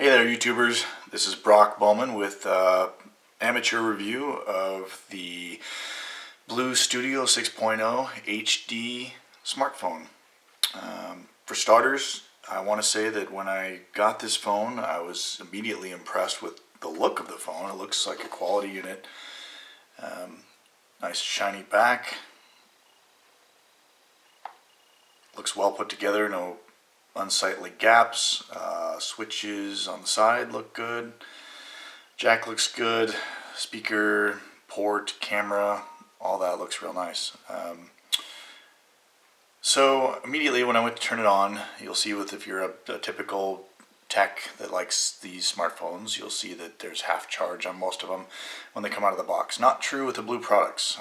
Hey there YouTubers, this is Brock Bowman with amateur review of the BLU Studio 6.0 HD smartphone. For starters, I want to say that when I got this phone I was immediately impressed with the look of the phone. It looks like a quality unit. Nice shiny back. Looks well put together, no unsightly gaps. Switches on the side look good. Jack looks good. Speaker, port, camera, all that looks real nice. So immediately when I went to turn it on, you'll see if you're a typical tech that likes these smartphones, you'll see that there's half charge on most of them when they come out of the box. Not true with the BLU products.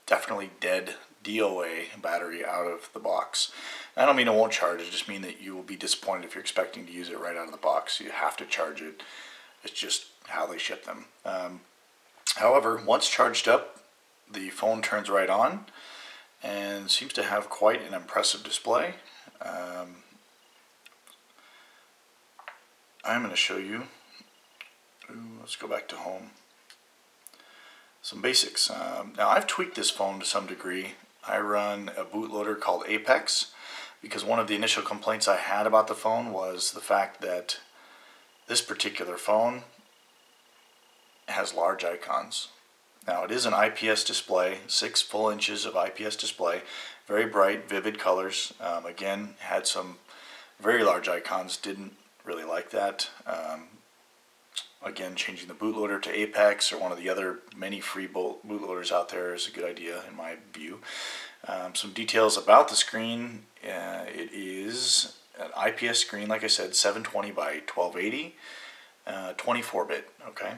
Definitely dead DOA battery out of the box. I don't mean it won't charge, I just mean that you will be disappointed if you're expecting to use it right out of the box. You have to charge it. It's just how they ship them. However, once charged up, the phone turns right on and seems to have quite an impressive display. I'm going to show you, let's go back to home, some basics. Now I've tweaked this phone to some degree. I run a bootloader called Apex because one of the initial complaints I had about the phone was the fact that this particular phone has large icons. Now it is an IPS display, 6 full inches of IPS display, very bright, vivid colors. Again, had some very large icons, didn't really like that. Again, changing the bootloader to Apex or one of the other many free bootloaders out there is a good idea in my view. Some details about the screen. It is an IPS screen, like I said, 720 by 1280, 24-bit, okay?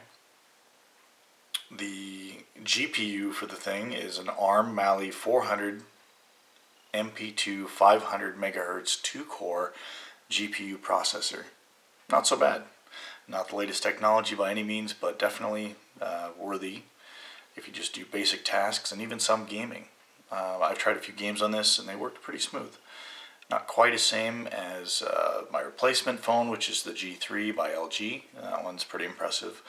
The GPU for the thing is an ARM Mali 400 MP2 500 MHz 2-core GPU processor. Not so bad. Not the latest technology by any means, but definitely worthy if you just do basic tasks and even some gaming. I've tried a few games on this and they worked pretty smooth. Not quite the same as my replacement phone, which is the G3 by LG. That one's pretty impressive.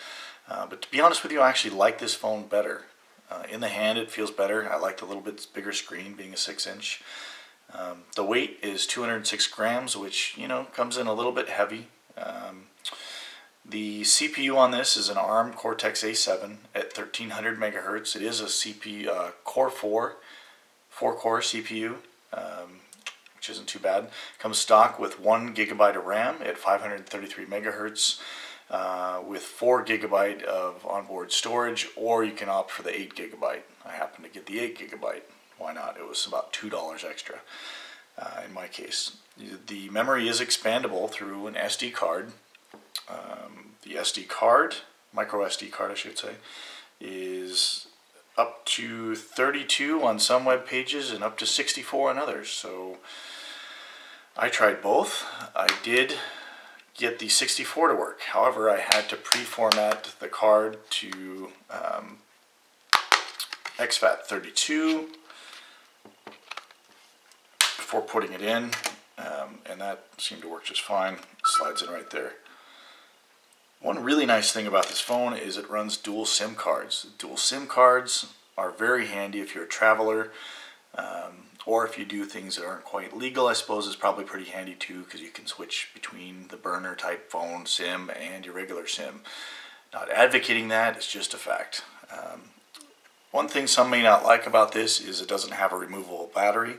But to be honest with you, I actually like this phone better. In the hand it feels better. I like the little bit bigger screen being a 6-inch. The weight is 206 grams, which, you know, comes in a little bit heavy. The CPU on this is an ARM Cortex-A7 at 1300 megahertz. It is a CPU Core 4-core CPU, which isn't too bad. Comes stock with 1 gigabyte of RAM at 533 megahertz, with 4 gigabyte of onboard storage, or you can opt for the 8 gigabyte. I happen to get the 8 gigabyte. Why not? It was about $2 extra in my case. The memory is expandable through an SD card. The SD card, micro SD card I should say, is up to 32 on some web pages and up to 64 on others. So I tried both. I did get the 64 to work. However, I had to pre-format the card to exFAT32 before putting it in, and that seemed to work just fine. Slides in right there. One really nice thing about this phone is it runs dual SIM cards. Dual SIM cards are very handy if you're a traveler, or if you do things that aren't quite legal. I suppose it's probably pretty handy too, because you can switch between the burner type phone SIM and your regular SIM. Not advocating that, it's just a fact. One thing some may not like about this is it doesn't have a removable battery.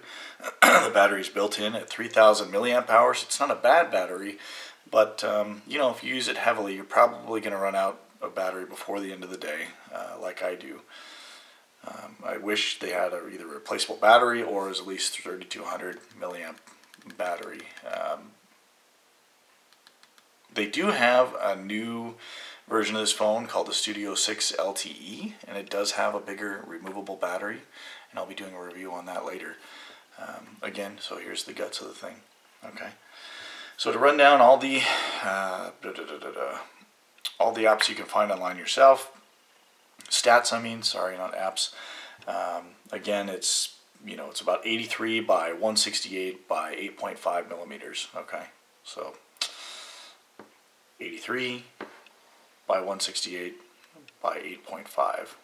The battery is built in at 3000 milliamp hours. It's not a bad battery, but you know, if you use it heavily, you're probably going to run out of battery before the end of the day, like I do. I wish they had either a replaceable battery or at least 3200 milliamp battery. They do have a new version of this phone called the Studio 6 LTE, and it does have a bigger removable battery, and I'll be doing a review on that later. Again, so here's the guts of the thing. Okay, so to run down all the apps you can find online yourself, stats I mean, sorry, not apps. Again, it's, you know, it's about 83 by 168 by 8.5 millimeters. Okay, so 83 by 168 by 8.5.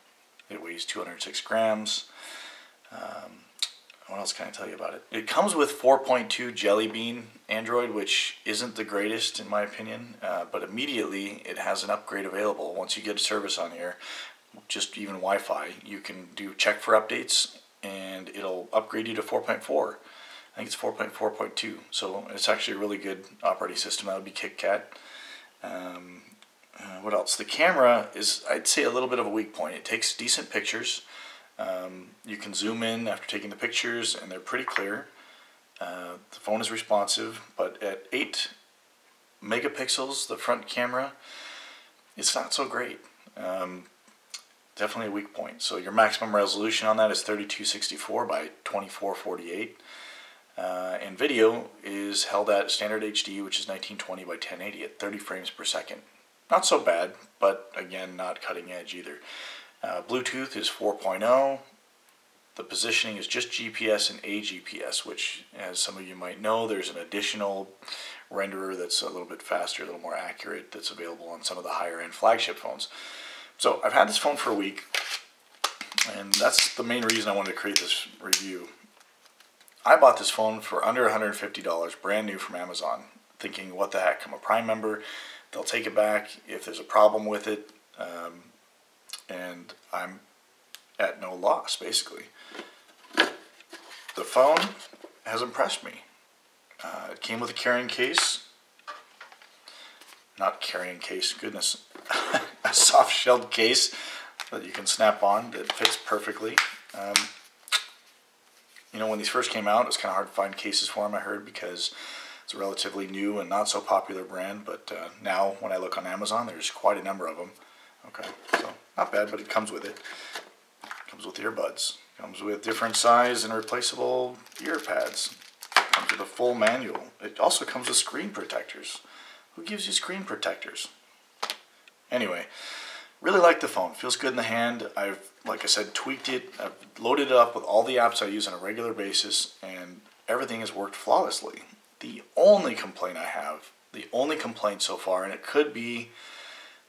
It weighs 206 grams. What else can I tell you about it? It comes with 4.2 Jelly Bean Android, which isn't the greatest in my opinion, but immediately it has an upgrade available. Once you get service on here, just even Wi-Fi, you can do check for updates and it'll upgrade you to 4.4. I think it's 4.4.2, so it's actually a really good operating system. That would be KitKat. What else? The camera is, I'd say, a little bit of a weak point. It takes decent pictures. You can zoom in after taking the pictures and they're pretty clear. The phone is responsive, but at 8 megapixels, the front camera, it's not so great. Definitely a weak point. So your maximum resolution on that is 3264 by 2448. And video is held at standard HD, which is 1920 by 1080 at 30 frames per second. Not so bad, but again, not cutting edge either. Bluetooth is 4.0. The positioning is just GPS and AGPS, which, as some of you might know, there's an additional renderer that's a little bit faster, a little more accurate, that's available on some of the higher end flagship phones. So I've had this phone for a week, and that's the main reason I wanted to create this review. I bought this phone for under $150, brand new from Amazon, thinking, what the heck, I'm a Prime member, they'll take it back if there's a problem with it, and I'm at no loss, basically. The phone has impressed me. It came with a carrying case. Not carrying case, goodness. A soft-shelled case that you can snap on that fits perfectly. You know, when these first came out, it was kind of hard to find cases for them, I heard, because it's a relatively new and not so popular brand. But now, when I look on Amazon, there's quite a number of them. Okay, so not bad, but it comes with it. Comes with earbuds. Comes with different size and replaceable ear pads. Comes with a full manual. It also comes with screen protectors. Who gives you screen protectors? Anyway, really like the phone. Feels good in the hand. I've, like I said, tweaked it. I've loaded it up with all the apps I use on a regular basis, and everything has worked flawlessly. The only complaint I have, the only complaint so far, and it could be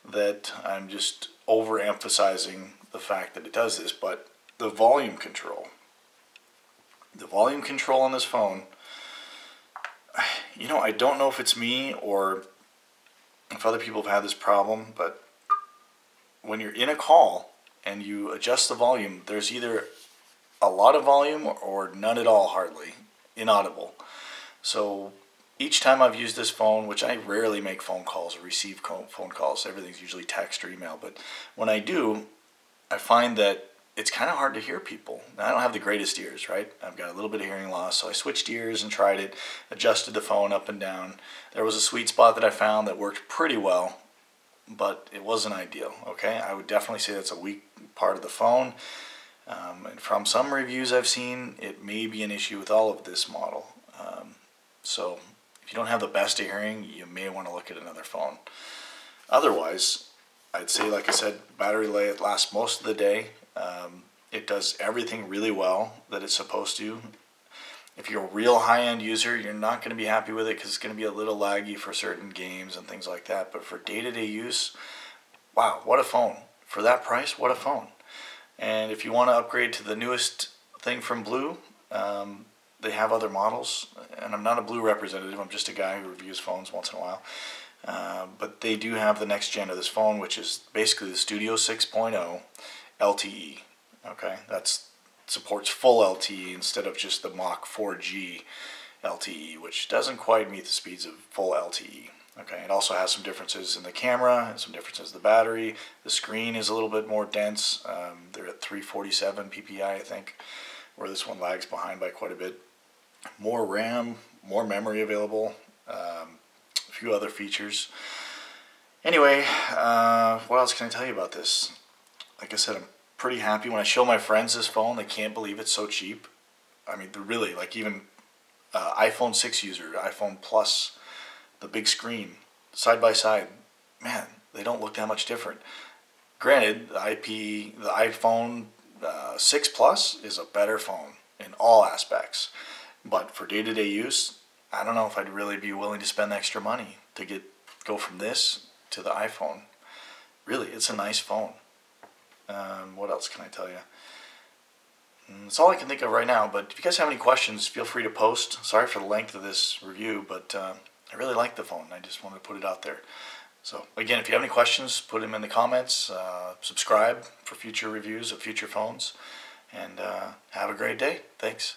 that I'm just overemphasizing the fact that it does this, but the volume control. The volume control on this phone, you know, I don't know if it's me or if other people have had this problem, but when you're in a call and you adjust the volume, there's either a lot of volume or none at all, hardly, inaudible. So each time I've used this phone, which I rarely make phone calls or receive phone calls, everything's usually text or email, but when I do, I find that it's kind of hard to hear people. Now, I don't have the greatest ears, right? I've got a little bit of hearing loss, so I switched ears and tried it, adjusted the phone up and down. There was a sweet spot that I found that worked pretty well, but it wasn't ideal, okay? I would definitely say that's a weak part of the phone. And from some reviews I've seen, it may be an issue with all of this model. So if you don't have the best of hearing, you may want to look at another phone. Otherwise, I'd say, like I said, battery life lasts most of the day. It does everything really well that it's supposed to. If you're a real high-end user, you're not going to be happy with it because it's going to be a little laggy for certain games and things like that. But for day-to-day use, wow, what a phone. For that price, what a phone. And if you want to upgrade to the newest thing from BLU, they have other models. And I'm not a BLU representative, I'm just a guy who reviews phones once in a while. But they do have the next gen of this phone, which is basically the Studio 6.0 LTE. Okay, that's supports full LTE instead of just the Mach 4G LTE, which doesn't quite meet the speeds of full LTE. Okay, it also has some differences in the camera and some differences in the battery. The screen is a little bit more dense. They're at 347 ppi, I think, where this one lags behind by quite a bit. More RAM, more memory available, a few other features. Anyway, what else can I tell you about this? Like I said, I'm pretty happy. When I show my friends this phone, they can't believe it's so cheap. I mean, they're really, like, even iPhone 6 user, iPhone Plus, the big screen, side by side, man, they don't look that much different. Granted, the iPhone 6 Plus is a better phone in all aspects, but for day-to-day use, I don't know if I'd really be willing to spend extra money to get go from this to the iPhone. Really, it's a nice phone. What else can I tell you? That's all I can think of right now, but if you guys have any questions, feel free to post. Sorry for the length of this review, but I really like the phone. I just wanted to put it out there. So again, if you have any questions, put them in the comments. Subscribe for future reviews of future phones, and have a great day. Thanks.